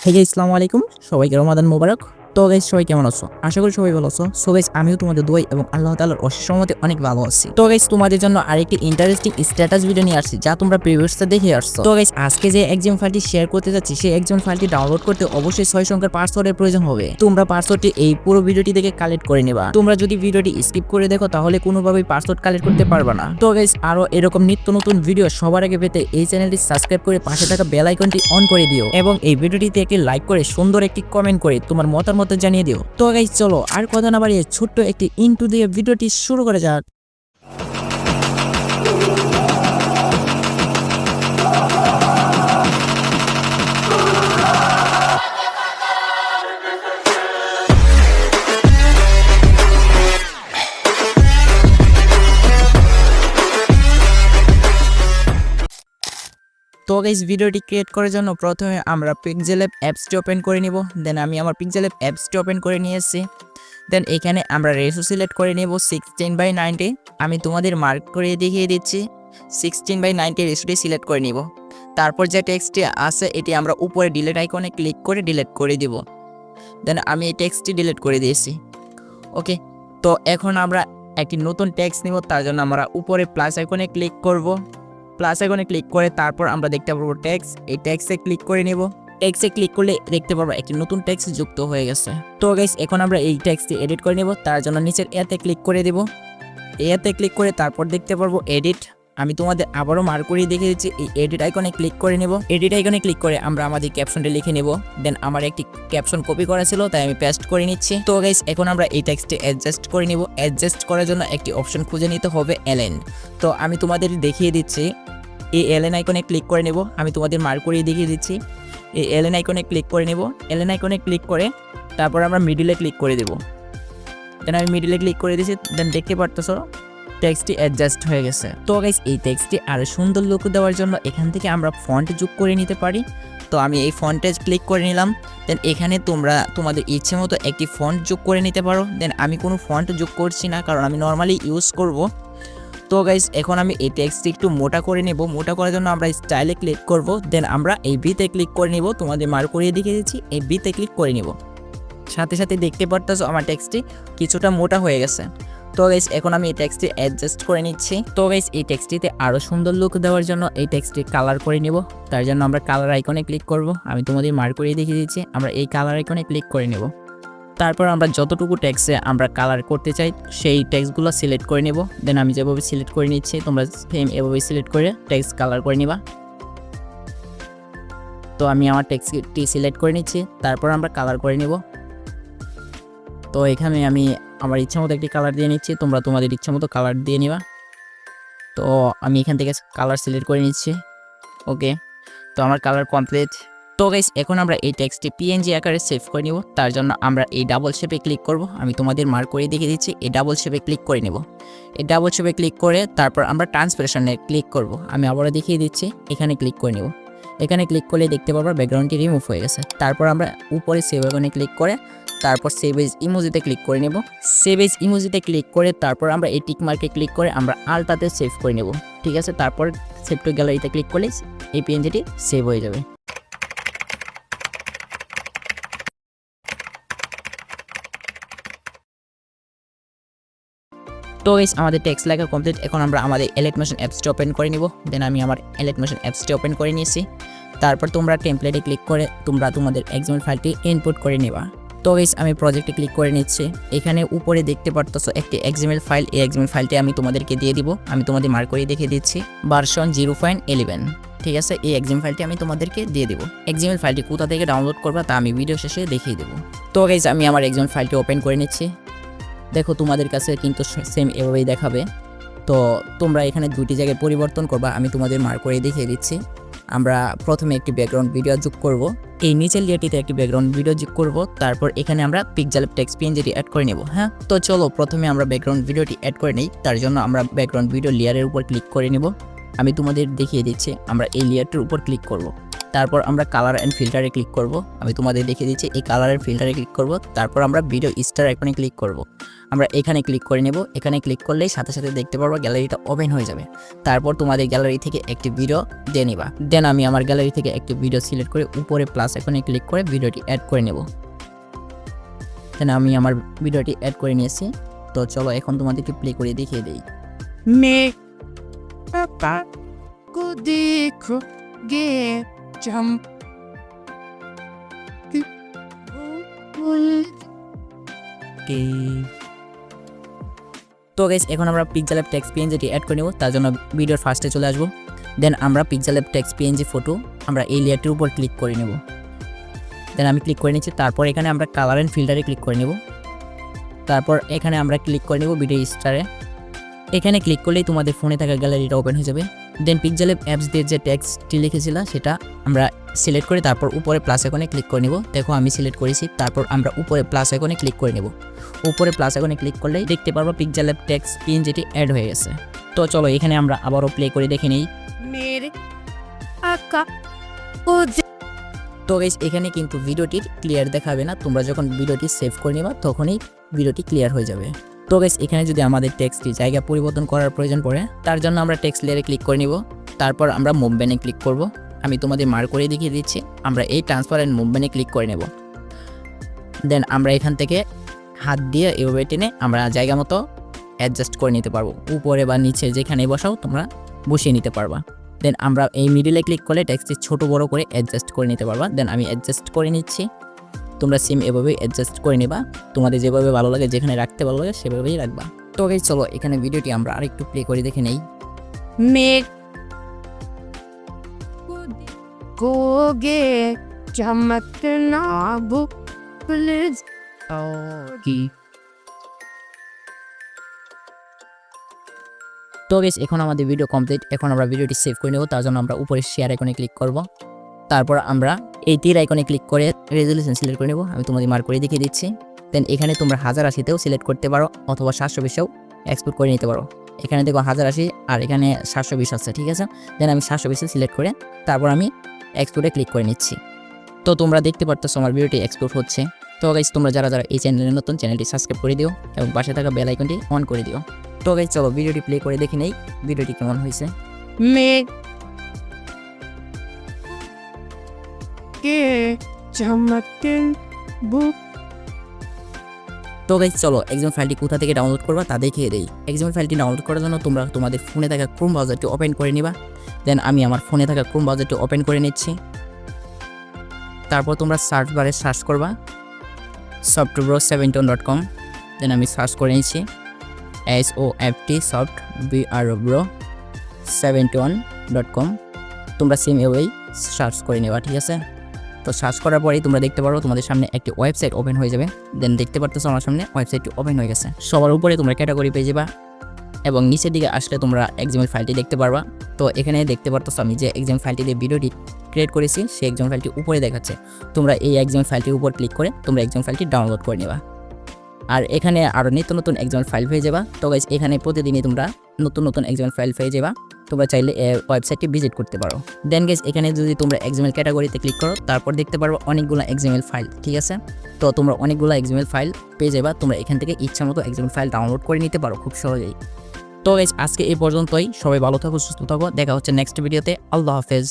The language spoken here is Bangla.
হে গাইস, আসসালামু আলাইকুম। সবাইকে রমাদান মোবারক। তো গাইস, সবাই কেমন আছো? আশা করি সবাই ভালো আছো। সো গাইস, আমিও তোমাদের দোয়াই এবং আল্লাহ তাআলার অশেষ রহমতে অনেক ভালো আছি। তো গাইস, তোমাদের জন্য আরেকটি ইন্টারেস্টিং স্ট্যাটাস ভিডিও নিয়ে আসছি, যা তোমরা প্রিভিয়াসে দেখে আসছো। তো গাইস, আজকে যে এক্সাম ফাইলটি শেয়ার করতে যাচ্ছি, সেই এক্সাম ফাইলটি ডাউনলোড করতে অবশ্যই 6 সংখ্যার পাসওয়ার্ডের প্রয়োজন হবে। তোমরা পাসওয়ার্ডটি এই পুরো ভিডিওটি থেকে কালেক্ট করে নেবা। তোমরা যদি ভিডিওটি স্কিপ করে দেখো তাহলে কোনোভাবেই পাসওয়ার্ড কালেক্ট করতে পারবে না। তো গাইস, আরো এরকম নিত্য নতুন ভিডিও সবার আগে পেতে এই চ্যানেলটি সাবস্ক্রাইব করে পাশে থাকা বেল আইকনটি অন করে দিও এবং এই ভিডিওটিতে একটি লাইক করে সুন্দর একটি কমেন্ট করে তোমার মতামত জানিয়ে দিও। তো গাইস, চলো আর কথা না বাড়িয়ে ছোট্ট একটি ইন্টু দিয়ে ভিডিওটি শুরু করা যাক। তো গাইস, ভিডিওটি ক্রিয়েট করার জন্য প্রথমে আমরা পিক্সেলল্যাব অ্যাপসটি ওপেন করে নিব। দেন আমি আমার পিক্সেলল্যাব অ্যাপসটি ওপেন করে নিয়েছি। দেন এখানে আমরা রেশিও সিলেক্ট করে নেব 16:90। আমি তোমাদের মার্ক করে দেখিয়ে দিচ্ছি। 16:90 রেশিওটি সিলেক্ট করে নিব। তারপর যে টেক্সটটি আছে এটি আমরা উপরে ডিলিট আইকনে ক্লিক করে ডিলিট করে দিব। দেন আমি এই টেক্সটটি ডিলিট করে দিয়েছি। ওকে, তো এখন আমরা একটি নতুন টেক্সট নিব। তার জন্য আমরা উপরে প্লাস আইকনে ক্লিক করব। প্লাস আইকনে ক্লিক করে তারপর আমরা দেখতে পারবো টেক্সট। এই টেক্সটে ক্লিক করে নেব। টেক্সটে ক্লিক করলে দেখতে পারবো একটি নতুন টেক্সট যুক্ত হয়ে গেছে। তো গাইস, এখন আমরা এই টেক্সটটি এডিট করে নেব। তার জন্য নিচের এতে ক্লিক করে দেব। এতে ক্লিক করে তারপর দেখতে পারবো এডিট। আমি তোমাদের আবারও মার্ক করে দেখিয়ে দিচ্ছি। এই এডিট আইকনে ক্লিক করে নেব। এডিট আইকনে ক্লিক করে আমরা আমাদের ক্যাপশনটি লিখে নেব। দেন আমার একটি ক্যাপশন কপি করা ছিল, তাই আমি পেস্ট করে নিচ্ছি। তো গাইস, এখন আমরা এই টেক্সটটি অ্যাডজাস্ট করে নেব। অ্যাডজাস্ট করার জন্য একটি অপশন খুঁজে নিতে হবে, এলাইন। তো আমি তোমাদের দেখিয়ে দিচ্ছি। এই এলাইন আইকনে ক্লিক করে নেব। আমি তোমাদের মার্ক করে দেখিয়ে দিচ্ছি। এই এলাইন আইকনে ক্লিক করে নেব। এলাইন আইকনে ক্লিক করে তারপর আমরা মিডিলে ক্লিক করে দেব। দেন আমি মিডিলে ক্লিক করে দিয়েছি। দেন দেখতে পারতেছো টেক্সটটি অ্যাডজাস্ট হয়ে গেছে। তো গাইস, এই টেক্সটটি আরো সুন্দর লুক দেওয়ার জন্য এখান থেকে আমরা ফন্ট যোগ করে নিতে পারি। তো আমি এই ফন্টে ক্লিক করে নিলাম। দেন এখানে তোমরা তোমাদের ইচ্ছে মতো একটি ফন্ট যোগ করে নিতে পারো। দেন আমি কোনো ফন্ট যোগ করছি না, কারণ আমি নর্মালি ইউজ করব। তো গাইস, এখন আমি এই টেক্সটটি একটু মোটা করে নেব। মোটা করার জন্য আমরা স্টাইলে ক্লিক করব। দেন আমরা এই বিতে ক্লিক করে নেব। তোমাদের মার্ক করে দেখিয়ে দিচ্ছি। এই বিতে ক্লিক করে নেব। সাথে সাথে দেখতে পারতেছো আমার টেক্সটটি কিছুটা মোটা হয়ে গেছে। তো গাইস, এখন আমি এই টেক্সটটি অ্যাডজাস্ট করে নিচ্ছি। তো গাইস, এই টেক্সটটিতে আরো সুন্দর লুক দেওয়ার জন্য এই টেক্সটটি কালার করে নেব। তার জন্য আমরা কালার আইকনে ক্লিক করব। আমি তোমাদের মার্ক করে দেখিয়ে দিচ্ছি। আমরা এই কালার আইকনে ক্লিক করে নেব। তারপর আমরা যতটুকু টেক্সটে আমরা কালার করতে চাই সেই টেক্সটগুলো সিলেক্ট করে নেব। দেন আমি যেভাবে সিলেক্ট করে নিচ্ছি, তোমরা সেম এভাবে সিলেক্ট করে টেক্সট কালার করে নিবা। তো আমি আমার টেক্সটটি সিলেক্ট করে নিচ্ছি। তারপর আমরা কালার করে নেব। তো এখানে আমি আমার ইচ্ছা মতো একটি কালার দিয়ে নিচ্ছি। তোমরা তোমাদের ইচ্ছা মতো কালার দিয়ে নিবা। তো আমি এখান থেকে কালার সিলেক্ট করে নিচ্ছি। ওকে, তো আমার কালার কমপ্লিট। তো গাইস, এখন আমরা এই টেক্সটটি পিএনজি আকারে সেভ করে নিব। তার জন্য আমরা এই ডাবল শেপে ক্লিক করব। আমি তোমাদের মার্ক করে দেখিয়ে দিচ্ছি। এই ডাবল শেপে ক্লিক করে নেব। এই ডাবল শেপে ক্লিক করে তারপর আমরা ট্রান্সপারেশনে ক্লিক করব। আমি আবারও দেখিয়ে দিচ্ছি। এখানে ক্লিক করে নেব। এখানে ক্লিক করলে দেখতে পারবো ব্যাকগ্রাউন্ডটি রিমুভ হয়ে গেছে। তারপর আমরা উপরে সেভ আইকনে ক্লিক করে তারপর সেভ এজ ইমোজিতে ক্লিক করে নেব। সেভ এজ ইমোজিতে ক্লিক করে তারপর আমরা এই টিক মার্কে ক্লিক করে আমরা আলটাতে সেভ করে নেব। ঠিক আছে, তারপর সেভ টু গ্যালারিতে ক্লিক করলে এই পিএনজিটি সেভ হয়ে যাবে। তো গাইস, আমাদের টেক্সট লেখা কমপ্লিট। এখন আমরা আমাদের এলিট মোশন অ্যাপসটি ওপেন করে নিব। দেন আমি আমার এলিট মোশন অ্যাপসটি ওপেন করে নিয়েছি। তারপর তোমরা টেমপ্লেটে ক্লিক করে তোমরা তোমাদের এক্সএমএল ফাইলটি ইনপুট করে নেবা। তো গাইস, আমি প্রজেক্টে ক্লিক করে নিচ্ছি। এখানে উপরে দেখতে পারতেছো একটি এক্সএমএল ফাইল। এই এক্সএমএল ফাইলটি আমি তোমাদেরকে দিয়ে দিব। আমি তোমাদের মার্ক করে দেখিয়ে দিচ্ছি, ভার্সন 0.11। ঠিক আছে, এই এক্সএমএল ফাইলটি আমি তোমাদেরকে দিয়ে দিব। এক্সএমএল ফাইলটি কোথা থেকে ডাউনলোড করবা তা আমি ভিডিও শেষে দেখিয়ে দেবো। তো গাইস, আমি আমার এক্সএমএল ফাইলটি ওপেন করে নিচ্ছি। দেখো, তোমাদের কাছে কিন্তু সেম এভাবেই দেখাবে। তো তোমরা এখানে দুটি জায়গায় পরিবর্তন করবা। আমি তোমাদের মার্ক করে দেখিয়ে দিচ্ছি। আমরা প্রথমে একটি ব্যাকগ্রাউন্ড ভিডিও যোগ করব। এই নিচের লেয়ারটিতে একটি ব্যাকগ্রাউন্ড ভিডিও যোগ করব। তারপর এখানে আমরা পিক্সেলল্যাব টেক্সট পিএনজিটি অ্যাড করে নেব। হ্যাঁ, তো চলো প্রথমে আমরা ব্যাকগ্রাউন্ড ভিডিওটি অ্যাড করে নেই। তার জন্য আমরা ব্যাকগ্রাউন্ড ভিডিও লেয়ারের উপর ক্লিক করে নেব। আমি তোমাদের দেখিয়ে দিচ্ছি। আমরা এই লেয়ারটির উপর ক্লিক করব। তারপর আমরা কালার অ্যান্ড ফিল্টারে ক্লিক করব। আমি তোমাদের দেখিয়ে দিচ্ছি, এই কালার অ্যান্ড ফিল্টারে ক্লিক করব। তারপর আমরা ভিডিও স্টার আইকনে ক্লিক করব। আমরা এখানে ক্লিক করে নেব। এখানে ক্লিক করলেই সাথে সাথে দেখতে পারবো গ্যালারিটা ওপেন হয়ে যাবে। তারপর তোমাদের গ্যালারি থেকে একটি ভিডিও দিয়ে নিবা। দেন আমি আমার গ্যালারি থেকে একটি ভিডিও সিলেক্ট করে উপরে প্লাস আইকনে ক্লিক করে ভিডিওটি অ্যাড করে নেব। দেন আমি আমার ভিডিওটি অ্যাড করে নিয়েছি। তো চলো এখন তোমাদেরকে প্লে করে দেখিয়ে দিই। मैं पापा को देखोगे जम তো গাইস এখন আমরা PixelLab text PNG add করে নেব। তার জন্য ভিডিওর ফার্স্টে চলে আসবো। দেন আমরা PixelLab text PNG photo আমরা এই লেয়ারটির উপর ক্লিক করে নেব। দেন আমি ক্লিক করে নিচ্ছি। তারপর এখানে আমরা কালার অ্যান্ড ফিল্টারে ক্লিক করে নেব। তারপর এখানে আমরা ক্লিক করে নেব ভিডিও স্টারে। এখানে ক্লিক করলেই তোমাদের ফোনে থাকা গ্যালারিটা ওপেন হয়ে যাবে। দেন পিক্সেল ল্যাব অ্যাপস দিয়ে যে টেক্সটটি লিখেছিলাম সেটা আমরা সিলেক্ট করে তারপর উপরে প্লাস আইকনে ক্লিক করে নেব। দেখো আমি সিলেক্ট করেছি। তারপর আমরা উপরে প্লাস আইকনে ক্লিক করে নেব। উপরে প্লাস আইকনে ক্লিক করলেই দেখতে পারবো পিক্সেল ল্যাব টেক্সট পিএনজিটি অ্যাড হয়ে গেছে। তো চলো এখানে আমরা আবারও প্লে করে দেখে নিই। मेरे आका को তো গাইস এখানে কিন্তু ভিডিওটির ক্লিয়ার দেখাবে না, তোমরা যখন ভিডিওটি সেভ করে নেবা তখনই ভিডিওটি ক্লিয়ার হয়ে যাবে। তো গাইস এখানে যদি আমাদের টেক্সটটি জায়গা পরিবর্তন করার প্রয়োজন পড়ে তার জন্য আমরা টেক্সট লেয়ারে ক্লিক করে নিব। তারপর আমরা মুভমেন্টে ক্লিক করব। আমি তোমাদের মার্ক করে দেখিয়ে দিচ্ছি। আমরা এই ট্রান্সপারেন্ট মুভমেন্টে ক্লিক করে নেব। দেন আমরা এখান থেকে হাত দিয়ে এভাবে টেনে আমরা জায়গা মতো অ্যাডজাস্ট করে নিতে পারবো। উপরে বা নিচে যেখানে বসাও তোমরা বসিয়ে নিতে পারবা। দেন আমরা এই মিডিলে ক্লিক করলে টেক্সটটি ছোট বড় করে অ্যাডজাস্ট করে নিতে পারবা। দেন আমি অ্যাডজাস্ট করে নিচ্ছি। তোমরা সেম এভাবেই অ্যাডজাস্ট করে নেবা। তোমাদের যেভাবে ভালো লাগে, যেখানে রাখতে ভালো লাগে সেভাবেই রাখবা। তো গাইস চলো এখানে ভিডিওটি আমরা আরেকটু প্লে করে দেখে নেই। मेरे कोगे चमकना बुक प्लीज কি তো গাইস এখন আমাদের ভিডিও কমপ্লিট। এখন আমরা ভিডিওটি সেভ করে নেব। তার জন্য আমরা উপরে শেয়ার আইকনে ক্লিক করব। তারপর আমরা এই তীর আইকনে ক্লিক করে রেজলিউশন সিলেক্ট করে নেব। আমি তোমাদের মার্ক করে দেখিয়ে দিচ্ছি। দেন এখানে তোমরা 1080তেও সিলেক্ট করতে পারো অথবা 720এও এক্সপোর্ট করে নিতে পারো। এখানে দেখো 1080 আর এখানে 720 আছে, ঠিক আছে। দেন আমি 720 সিলেক্ট করে তারপর আমি এক্সপোর্টে ক্লিক করে নিচ্ছি। তো তোমরা দেখতে পারতেছো আমার ভিডিওটি এক্সপোর্ট হচ্ছে। তো গাইস তোমরা যারা যারা এই চ্যানেলে নতুন, চ্যানেলটি সাবস্ক্রাইব করে দিও এবং পাশে থাকা বেল আইকনটি অন করে দিও। তো গাইস চলো ভিডিওটি প্লে করে দেখি নেই ভিডিওটি কেমন হয়েছে। मैं के चमकन बुक তো গাইস চলো এক্সাম্পল ফাইলটি কোথা থেকে ডাউনলোড করবা তা দেখিয়ে দেই। এক্সাম্পল ফাইলটি ডাউনলোড করার জন্য তোমরা তোমাদের ফোনে থাকা ক্রোম ব্রাউজারটি ওপেন করে নিবা। দেন আমি আমার ফোনে থাকা ক্রোম ব্রাউজারটি ওপেন করে নিচ্ছি। তারপর তোমরা সার্চ বারে সার্চ করবা softbro7ton.com। দেন আমি সার্চ করে নিচ্ছি SOFT soft bro 7ton.com। তোমরা সেম এওয়েই সার্চ করে নেবা, ঠিক আছে। তো সার্চ করার পরেই তোমরা দেখতে পারো তোমাদের সামনে একটি ওয়েবসাইট ওপেন হয়ে যাবে। দেন দেখতে পারতেছো আমার সামনে ওয়েবসাইটটি ওপেন হয়ে গেছে। সবার উপরে তোমরা ক্যাটাগরি পেয়ে যাবা এবং নিচের দিকে আসলে তোমরা এক্সাম্পল ফাইলটি দেখতে পারবা। তো এখানে দেখতে পারতেছো আমি যে এক্সাম্পল ফাইলটি দিয়ে ভিডিওটি ক্রিয়েট করেছি সেই এক্সাম্পল ফাইলটি উপরে দেখাচ্ছে। তোমরা এই এক্সাম্পল ফাইলটির উপর ক্লিক করে তোমরা এক্সাম্পল ফাইলটি ডাউনলোড করে নেবা। আর এখানে আরও নিত্য নতুন এক্সাম্পল ফাইল পেয়ে যাবা। তো গাইস এখানে প্রতিদিনই তোমরা নতুন নতুন এক্সাম্পল ফাইল পেয়ে যাবা। তোমরা চাইলে ওয়েবসাইটটি ভিজিট করতে পারো। দেন গাইস এখানে যদি তোমরা এক্সাম্পল ক্যাটাগরিতে ক্লিক করো তারপর দেখতে পারবো অনেকগুলো এক্সাম্পল ফাইল, ঠিক আছে। তো তোমরা অনেকগুলো এক্সাম্পল ফাইল পেয়ে যাবা। তোমরা এখান থেকে ইচ্ছা মতো এক্সাম্পল ফাইল ডাউনলোড করে নিতে পারো খুব সহজেই। তো গাইস আজকে এই পর্যন্তই। সবাই ভালো থাকো, সুস্থ থাকো। দেখা হচ্ছে নেক্সট ভিডিওতে। আল্লাহ হাফেজ।